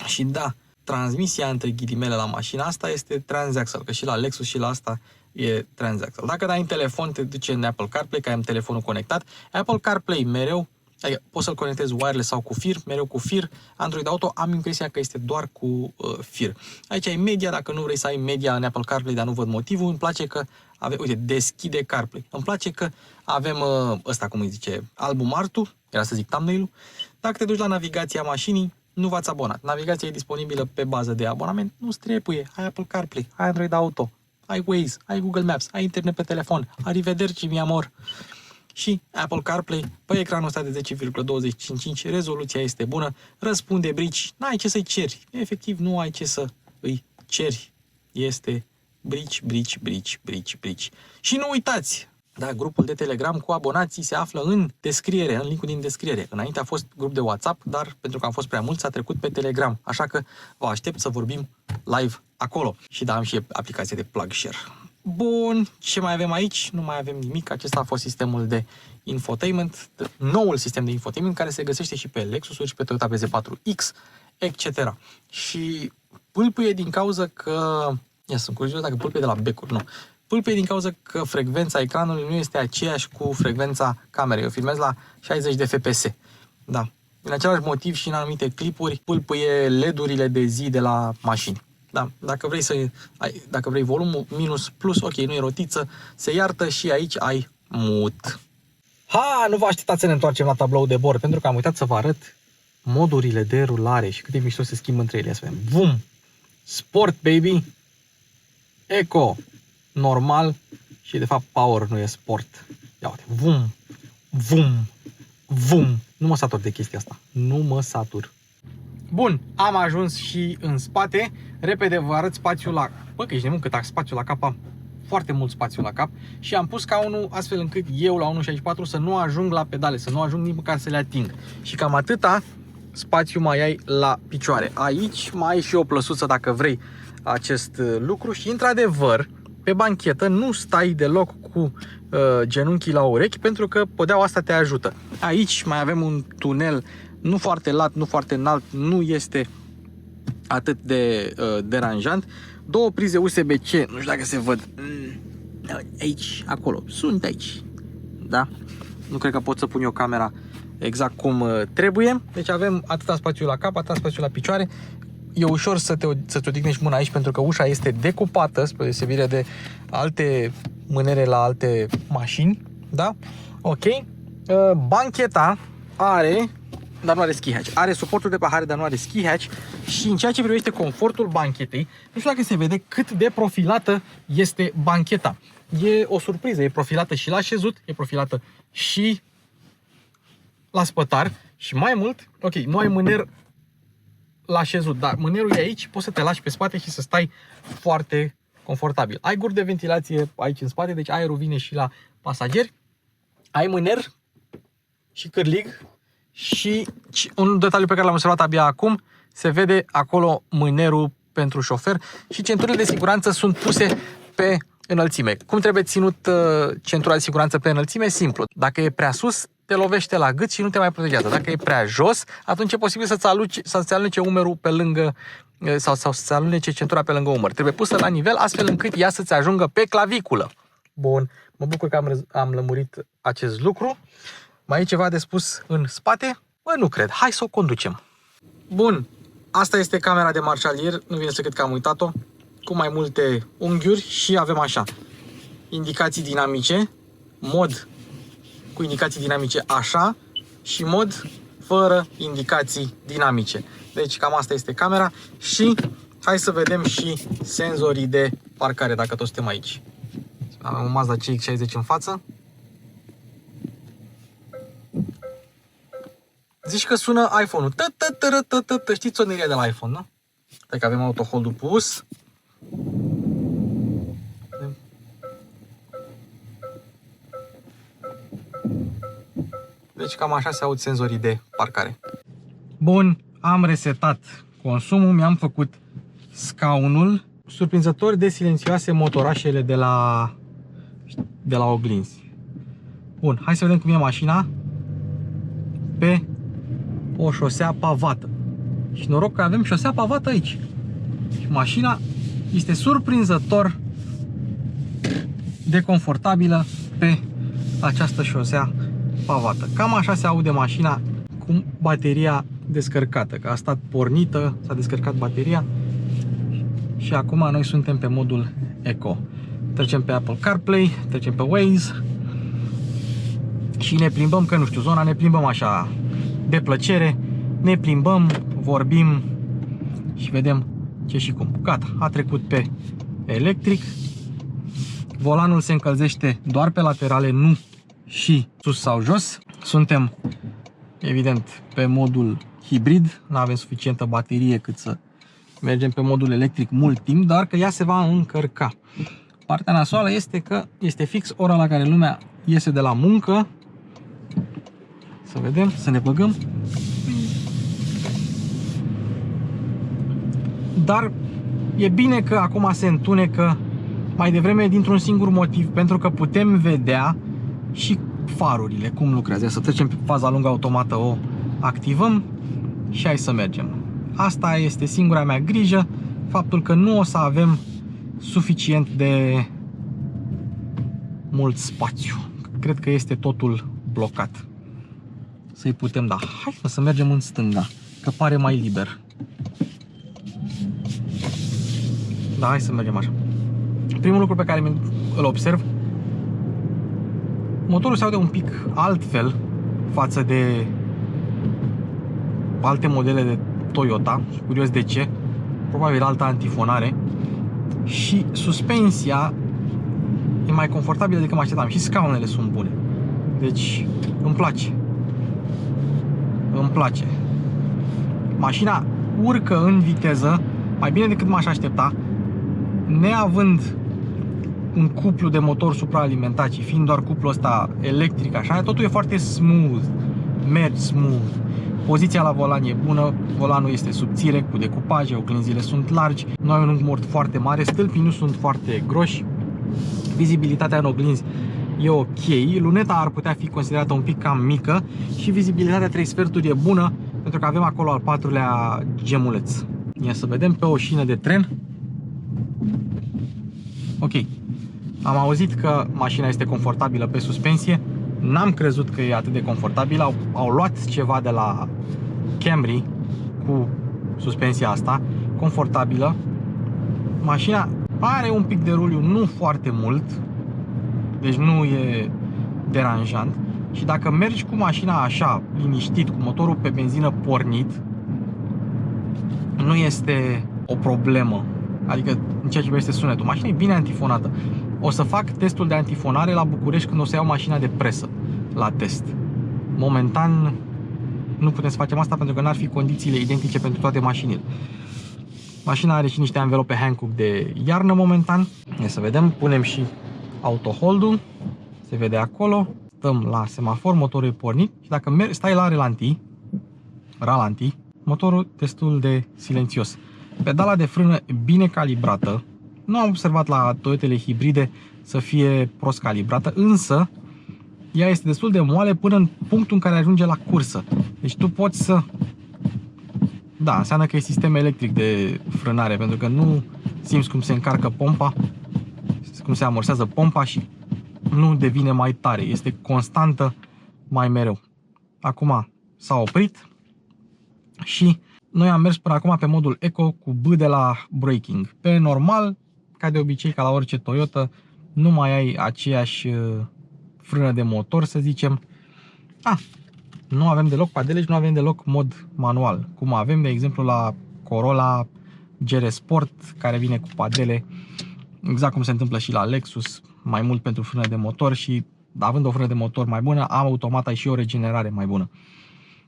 S1: Și da, transmisia între ghilimele la mașina asta este transaxle, că și la Lexus și la asta e transaxle. Dacă dai în telefon, te duce în Apple CarPlay, că ai telefonul conectat. Apple CarPlay mereu, adică poți să-l conectezi wireless sau cu fir, mereu cu fir. Android Auto am impresia că este doar cu fir. Aici ai media, dacă nu vrei să ai media în Apple CarPlay, dar nu văd motivul, îmi place că avem, uite, deschide CarPlay. Îmi place că avem ăsta, cum îi zice, album artul, era să zic thumbnail-ul. Dacă te duci la navigația mașinii, nu v-ați abonat. Navigația e disponibilă pe bază de abonament, nu-ți trebuie. Ai Apple CarPlay, ai Android Auto, ai Waze, ai Google Maps, ai internet pe telefon. Arrivederci, mi amor. Și Apple CarPlay, pe ecranul ăsta de 10,25, rezoluția este bună, răspunde brici, n-ai ce să-i ceri. Efectiv, nu ai ce să îi ceri. Este brici. Și nu uitați, da, grupul de Telegram cu abonații se află în descriere, în linkul din descriere. Înainte a fost grup de WhatsApp, dar pentru că am fost prea mulți, a trecut pe Telegram. Așa că vă aștept să vorbim live acolo. Și da, am și aplicație de plug share. Bun, ce mai avem aici? Nu mai avem nimic. Acesta a fost sistemul de infotainment, noul sistem de infotainment care se găsește și pe Lexus-uri și pe Toyota BZ4X, etc. Și pâlpâie din cauza că... sunt curios dacă pâlpâie de la becuri, nu. Pâlpâie din cauza că frecvența ecranului nu este aceeași cu frecvența camerei. Eu filmez la 60 de fps. Da. Din același motiv și în anumite clipuri pâlpâie LED-urile de zi de la mașini. Da. Dacă vrei volumul minus plus, ok, nu e rotiță, se iartă și aici ai mut. Nu vă așteptați să ne întoarcem la tablou de bord, pentru că am uitat să vă arăt modurile de rulare și cât de mișto se schimbă între ele. Să vedem. Vum! Sport, baby! Eco! Normal și de fapt power nu e sport. Ia uite, vum. Nu mă satur de chestia asta. Nu mă satur. Bun, am ajuns și în spate. Repede vă arăt spațiul la... Bă, că ești nebun cât spațiu la cap am. Foarte mult spațiu la cap. Și am pus scaunul astfel încât eu la 1.64 să nu ajung la pedale, să nu ajung nici măcar să le ating. Și cam atâta spațiu mai ai la picioare. Aici mai ai și o plăsuță dacă vrei acest lucru. Și într-adevăr, pe banchetă nu stai deloc cu genunchii la urechi, pentru că podeaua asta te ajută. Aici mai avem un tunel nu foarte lat, nu foarte înalt, nu este atât de deranjant. Două prize USB-C, nu știu dacă se văd. Aici, acolo, sunt aici. Da? Nu cred că pot să pun eu camera exact cum trebuie. Deci avem atâta spațiu la cap, atâta spațiu la picioare. E ușor să-ți odihnești mâna aici, pentru că ușa este decupată, spre deosebire de alte mânere la alte mașini. Da? Ok. Bancheta are, dar nu are ski hatch. Are suportul de pahare, dar nu are ski hatch. Și în ceea ce privește confortul banchetei, nu știu dacă se vede cât de profilată este bancheta. E o surpriză, e profilată și la șezut, e profilată și la spătar. Și mai mult, ok, nu ai mâner la șezut, dar mânerul e aici, poți să te lași pe spate și să stai foarte confortabil. Ai guri de ventilație aici în spate, deci aerul vine și la pasageri. Ai mâner și cârlig. Și un detaliu pe care l-am observat abia acum, se vede acolo mânerul pentru șofer și centurile de siguranță sunt puse pe înălțime. Cum trebuie ținut centura de siguranță pe înălțime? Simplu. Dacă e prea sus, te lovește la gât și nu te mai protejează. Dacă e prea jos, atunci e posibil să-ți alunece umerul pe lângă sau să-ți alunece centura pe lângă umăr. Trebuie pusă la nivel astfel încât ea să-ți ajungă pe claviculă. Bun, mă bucur că am lămurit acest lucru. Mai e ceva de spus în spate? Bă, nu cred. Hai să o conducem. Bun, asta este camera de marșalier. Nu vine să cred că am uitat-o. Cu mai multe unghiuri și avem așa. Indicații dinamice. Mod cu indicații dinamice așa. Și mod fără indicații dinamice. Deci cam asta este camera. Și hai să vedem și senzorii de parcare, dacă toți suntem aici. Avem un Mazda CX-60 în față. Zici că sună iPhone-ul. Știți soneria de la iPhone, nu? Dacă avem autohold-ul pus. Deci cam așa se aud senzorii de parcare. Bun, am resetat consumul, mi-am făcut scaunul. Surprinzător de silențioase motorașele de la oglinzi. Bun, hai să vedem cum e mașina pe o șosea pavată. Și noroc că avem șosea pavată aici. Și mașina este surprinzător de confortabilă pe această șosea pavată. Cam așa se aude mașina cu bateria descărcată, că a stat pornită, s-a descărcat bateria și acum noi suntem pe modul Eco. Trecem pe Apple CarPlay, trecem pe Waze și ne plimbăm, că nu știu, zona ne plimbăm așa de plăcere, ne plimbăm, vorbim și vedem ce și cum. Gata, a trecut pe electric. Volanul se încălzește doar pe laterale, nu și sus sau jos. Suntem, evident, pe modul hibrid. Nu avem suficientă baterie cât să mergem pe modul electric mult timp, dar că ea se va încărca. Partea nasoală este că este fix ora la care lumea iese de la muncă. Să vedem, să ne băgăm. Dar e bine că acum se întunecă mai devreme dintr-un singur motiv, pentru că putem vedea și farurile, cum lucrează. Să trecem pe faza lungă automată, o activăm și hai să mergem. Asta este singura mea grijă, faptul că nu o să avem suficient de mult spațiu. Cred că este totul blocat. Să-i putem da. Hai să mergem în stânga, că pare mai liber. Da, hai să mergem așa. Primul lucru pe care îl observ, motorul se aude un pic altfel față de alte modele de Toyota. Sunt curios de ce. Probabil alta antifonare. Și suspensia e mai confortabilă decât mă așteptam. Și scaunele sunt bune. Deci îmi place. Îmi place. Mașina urcă în viteză mai bine decât m-aș aștepta, neavând un cuplu de motor supraalimentat, ci fiind doar cuplul ăsta electric, așa, totul e foarte smooth, mergi smooth. Poziția la volan e bună, volanul este subțire, cu decupaje, oglinzile sunt largi, nu ai un unghi mort foarte mare, stâlpii nu sunt foarte groși, vizibilitatea în oglinzi e ok, luneta ar putea fi considerată un pic cam mică și vizibilitatea 3 sferturi e bună, pentru că avem acolo al 4-lea gemuleț. Ia să vedem pe o șină de tren. Ok, am auzit că mașina este confortabilă pe suspensie. N-am crezut că e atât de confortabilă. Au luat ceva de la Camry cu suspensia asta, confortabilă. Mașina are un pic de ruliu, nu foarte mult, deci nu e deranjant. Și dacă mergi cu mașina așa, liniștit, cu motorul pe benzină pornit, nu este o problemă. Adică în ceea ce privește sunetul, mașina e bine antifonată. O să fac testul de antifonare la București când o să iau mașina de presă la test. Momentan nu putem să facem asta pentru că n-ar fi condițiile identice pentru toate mașinile. Mașina are și niște anvelope Hankook de iarnă momentan. Ia să vedem, punem și autohold-ul. Se vede acolo. Stăm la semafor, motorul e pornit și dacă stai la ralanti, motorul destul de silențios. Pedala de frână bine calibrată. Nu am observat la Toyotele hibride să fie prost calibrată, însă ea este destul de moale până în punctul în care ajunge la cursă. Deci tu poți să... Da, înseamnă că e sistem electric de frânare, pentru că nu simți cum se încarcă pompa, cum se amorsează pompa și nu devine mai tare. Este constantă mai mereu. Acum s-a oprit și noi am mers până acum pe modul Eco cu B de la braking. Pe normal, ca de obicei, ca la orice Toyota, nu mai ai aceeași frână de motor, să zicem. Nu avem deloc padele și nu avem deloc mod manual, cum avem, de exemplu, la Corolla GR Sport, care vine cu padele, exact cum se întâmplă și la Lexus, mai mult pentru frână de motor și, având o frână de motor mai bună, am automat ai și o regenerare mai bună.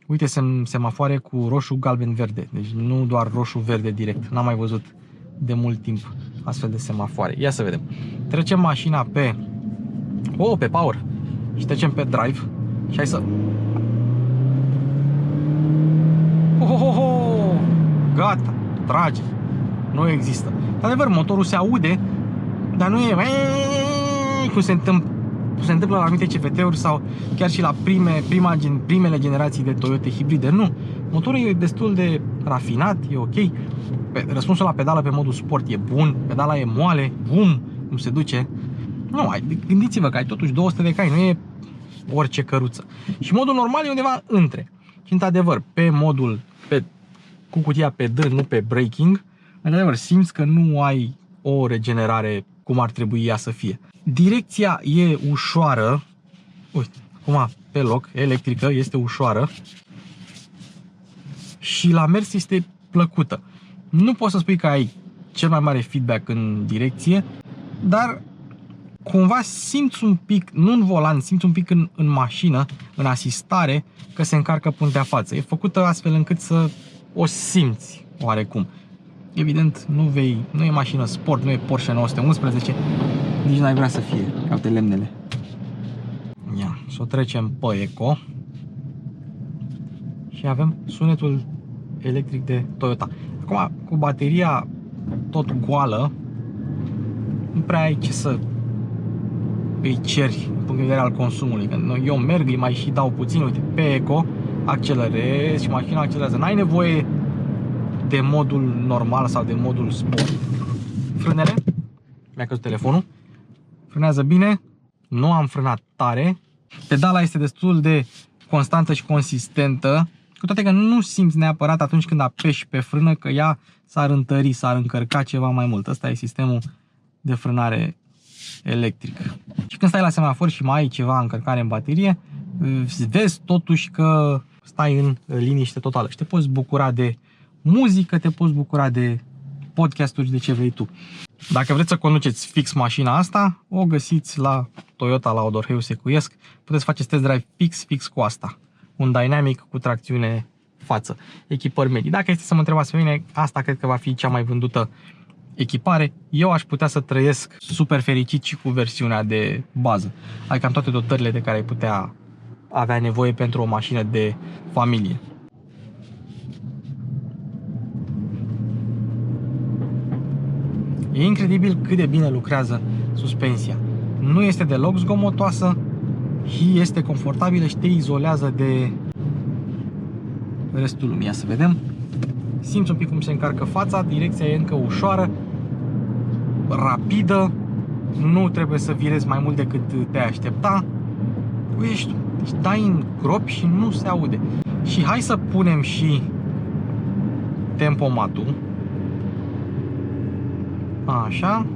S1: Uite, semafoare cu roșu, galben, verde. Deci nu doar roșu-verde direct. N-am mai văzut de mult timp astfel de semafoare. Ia să vedem. Trecem mașina pe power și trecem pe drive. Și hai să Gata, trage. Nu există. De adevăr, motorul se aude, dar nu e cum se întâmplă la anumite CVT-uri sau chiar și la primele generații de Toyota hibride. Nu. Motorul e destul de rafinat, e ok. Răspunsul la pedală pe modul sport e bun, pedala e moale, bum, cum se duce. Nu, gândiți-vă că ai totuși 200 de cai, nu e orice căruță. Și modul normal e undeva între. Și într-adevăr, pe modul cu cutia pe D, nu pe braking, într-adevăr, simți că nu ai o regenerare cum ar trebui ea să fie. Direcția e ușoară. Uite, acum pe loc, electrică, este ușoară. Și la mers este plăcută. Nu poți să spui că ai cel mai mare feedback în direcție, dar cumva simți un pic, nu în volan, simți un pic în mașină, în asistare, că se încarcă puntea față. E făcută astfel încât să o simți oarecum. Evident, nu e mașină sport, nu e Porsche 911, nici n-ai vrea să fie, ca pe lemnele. Ia, să o trecem pe Eco. Și avem sunetul electric de Toyota. Acum, cu bateria tot goală, nu prea ai ce să îi ceri din punct de vedere al consumului. Când eu merg, îi mai și dau puțin, uite, pe Eco, accelerez și mașina accelerează. N-ai nevoie de modul normal sau de modul sport. Frânele, mi-a căzut telefonul, frânează bine, nu am frânat tare, pedala este destul de constantă și consistentă, cu toate că nu simți neapărat atunci când apeși pe frână că ea s-ar întări, s-ar încărca ceva mai mult. Ăsta e sistemul de frânare electric. Și când stai la semafor și mai ai ceva încărcare în baterie, vezi totuși că stai în liniște totală și te poți bucura de muzică, te poți bucura de podcasturi, de ce vrei tu. Dacă vreți să conduceți fix mașina asta, o găsiți la Toyota, la Odorheiu Secuiesc. Puteți face test drive fix cu asta. Un Dynamic cu tracțiune față, echipări medii. Dacă este să mă întrebați pe mine, asta cred că va fi cea mai vândută echipare. Eu aș putea să trăiesc super fericit și cu versiunea de bază. Adică am toate dotările de care ai putea avea nevoie pentru o mașină de familie. E incredibil cât de bine lucrează suspensia. Nu este deloc zgomotoasă și este confortabilă și te izolează de restul lumii. Ia să vedem. Simți un pic cum se încarcă fața, direcția e încă ușoară, rapidă, nu trebuie să virezi mai mult decât te-ai aștepta. Deci dai în gropi și nu se aude. Și hai să punem și tempomatul. Așa.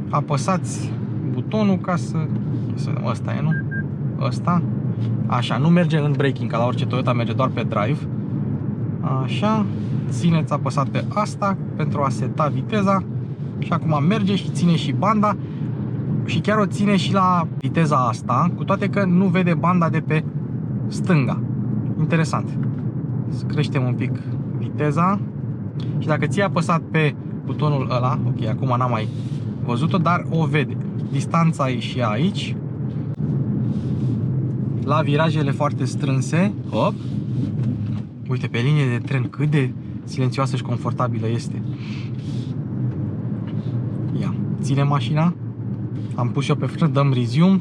S1: Apăsați butonul ca să vedem, ăsta e, nu? Ăsta. Așa, nu merge în braking ca la orice Toyota, merge doar pe drive. Așa. Țineți apăsat pe asta pentru a seta viteza. Și acum merge și ține și banda. Și chiar o ține și la viteza asta, cu toate că nu vede banda de pe stânga. Interesant. Să creștem un pic viteza. Și dacă ți-ai apăsat pe butonul ăla, ok, acum n-am mai văzut-o, dar o vede. Distanța e și aici. La virajele foarte strânse, hop. Uite, pe linie de tren cât de silențioasă și confortabilă este. Ia, ține mașina. Am pus eu pe frână, dăm resume.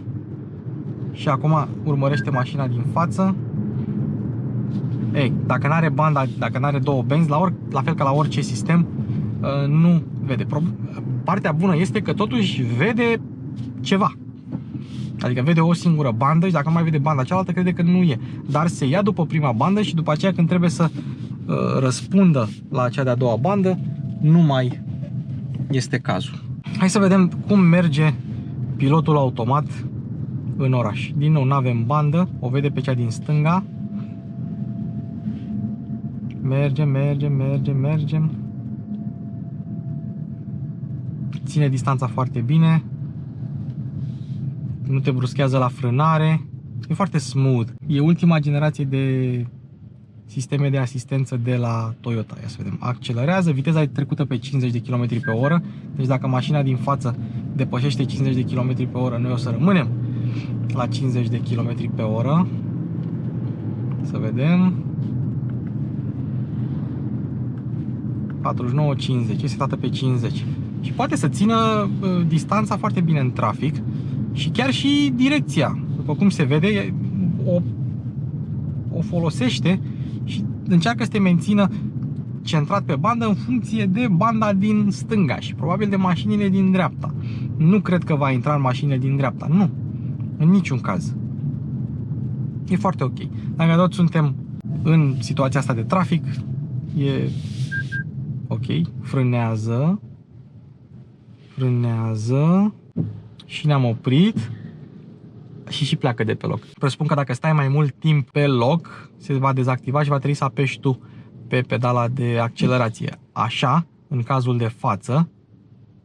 S1: Și acum urmărește mașina din față. Ei, dacă n-are banda, dacă n-are două benzi, la fel ca la orice sistem, nu vede. Partea bună este că totuși vede ceva. Adică vede o singură bandă și dacă nu mai vede banda cealaltă, crede că nu e. Dar se ia după prima bandă și după aceea când trebuie să răspundă la cea de-a doua bandă, nu mai este cazul. Hai să vedem cum merge pilotul automat în oraș. Din nou, nu avem bandă, o vede pe cea din stânga. Mergem. Ține distanța foarte bine. Nu te bruschează la frânare. E foarte smooth. E ultima generație de sisteme de asistență de la Toyota. Ia să vedem. Accelerează, viteza e trecută pe 50 de km pe oră. Deci dacă mașina din față depășește 50 de km pe oră, noi o să rămânem la 50 de km pe oră. Să vedem. 49, 50, e setată pe 50. Și poate să țină distanța foarte bine în trafic și chiar și direcția. După cum se vede, o folosește și încearcă să te mențină centrat pe bandă în funcție de banda din stânga și probabil de mașinile din dreapta. Nu cred că va intra în mașinile din dreapta, nu, în niciun caz. E foarte ok. Dacă tot suntem în situația asta de trafic, e ok, frânează și ne-am oprit și pleacă de pe loc. Presupun că dacă stai mai mult timp pe loc, se va dezactiva și va trebui să apeși tu pe pedala de accelerație. Așa, în cazul de față,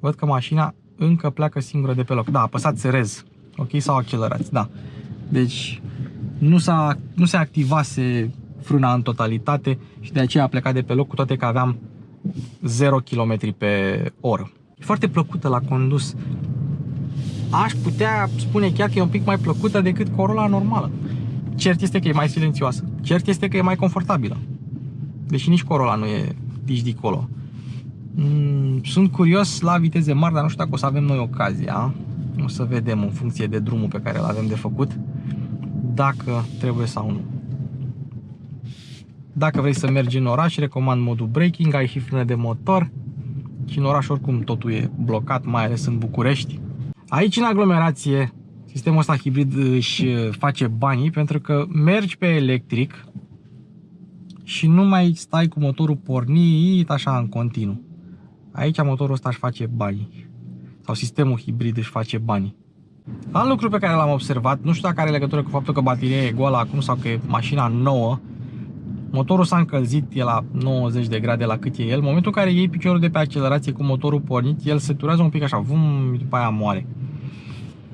S1: văd că mașina încă pleacă singură de pe loc. Da, apăsați rez, ok, sau accelerați, da. Deci nu se activase frâna în totalitate și de aceea a plecat de pe loc, cu toate că aveam 0 km pe oră. E foarte plăcută la condus. Aș putea spune chiar că e un pic mai plăcută decât Corolla normală. Cert este că e mai silențioasă. Cert este că e mai confortabilă. Deși nici Corolla nu e nici dicolo. Sunt curios la viteze mari, dar nu știu dacă o să avem noi ocazia. O să vedem în funcție de drumul pe care îl avem de făcut, dacă trebuie sau nu. Dacă vrei să mergi în oraș, recomand modul braking, ai și frână de motor. Și în oraș oricum totul e blocat, mai ales în București. Aici în aglomerație sistemul ăsta hibrid își face banii pentru că mergi pe electric și nu mai stai cu motorul pornit așa în continuu. Aici motorul ăsta își face banii. Sau sistemul hibrid își face banii. Alt lucru pe care l-am observat, nu știu dacă are legătură cu faptul că bateria e goală acum sau că e mașina nouă, motorul s-a încălzit, e la 90 de grade la cât e el. În momentul în care iei piciorul de pe accelerație cu motorul pornit, el se turează un pic așa, vum, după aia moare.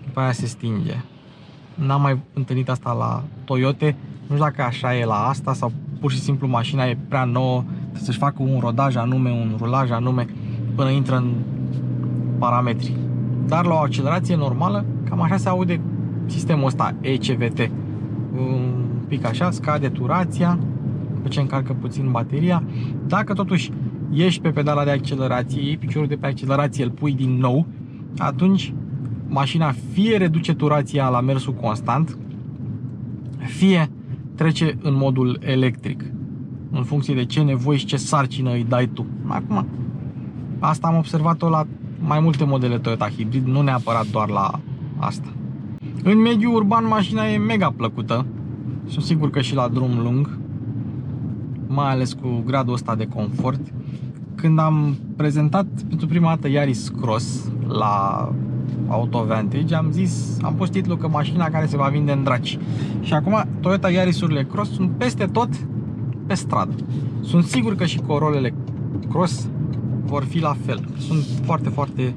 S1: După aia se stinge. N-am mai întâlnit asta la Toyota, nu știu dacă așa e la asta sau pur și simplu mașina e prea nouă să-și facă un rodaj anume, un rulaj anume până intră în parametri. Dar la o accelerație normală, cam așa se aude sistemul ăsta ECVT. Un pic așa, scade turația, după ce încarcă puțin bateria. Dacă totuși ieși pe pedala de accelerație, iei piciorul de pe accelerație, îl pui din nou, atunci mașina fie reduce turația la mersul constant, fie trece în modul electric, în funcție de ce nevoi și ce sarcină îi dai tu. Acum, asta am observat-o la mai multe modele Toyota hibrid, nu neapărat doar la asta. În mediul urban mașina e mega plăcută. Sunt sigur că și la drum lung, mai ales cu gradul ăsta de confort. Când am prezentat pentru prima dată Yaris Cross la Auto Vantage, am pus titlul că mașina care se va vinde în draci. Și acum Toyota Yaris-urile Cross sunt peste tot pe stradă. Sunt sigur că și Corollele Cross vor fi la fel. Sunt foarte, foarte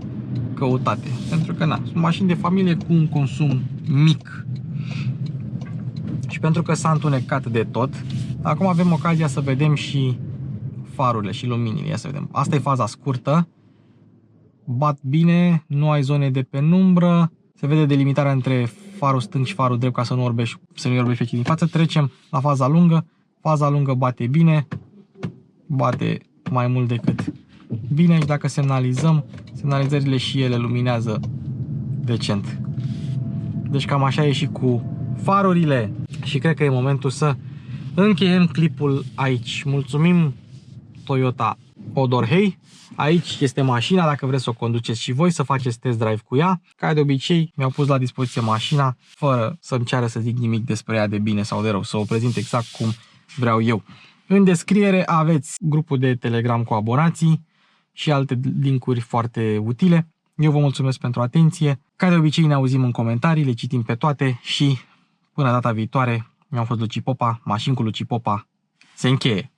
S1: căutate. Pentru că sunt mașini de familie cu un consum mic. Și pentru că s-a întunecat de tot, acum avem ocazia să vedem și farurile și luminile. Ia să vedem. Asta e faza scurtă. Bat bine, nu ai zone de penumbră. Se vede delimitarea între farul stâng și farul drept ca să nu orbești pe cei din față. Trecem la faza lungă. Faza lungă bate bine. Bate mai mult decât bine și dacă semnalizăm, semnalizările și ele luminează decent. Deci cam așa e și cu farurile. Și cred că e momentul să încheiem clipul aici. Mulțumim Toyota Odorhei. Aici este mașina, dacă vreți să o conduceți și voi, să faceți test drive cu ea. Ca de obicei, mi-au pus la dispoziție mașina, fără să-mi ceară să zic nimic despre ea de bine sau de rău, să o prezint exact cum vreau eu. În descriere aveți grupul de Telegram cu abonații și alte linkuri foarte utile. Eu vă mulțumesc pentru atenție. Ca de obicei ne auzim în comentarii, le citim pe toate și până data viitoare, mi-am fost Luci Popa, mașini cu Luci Popa se încheie.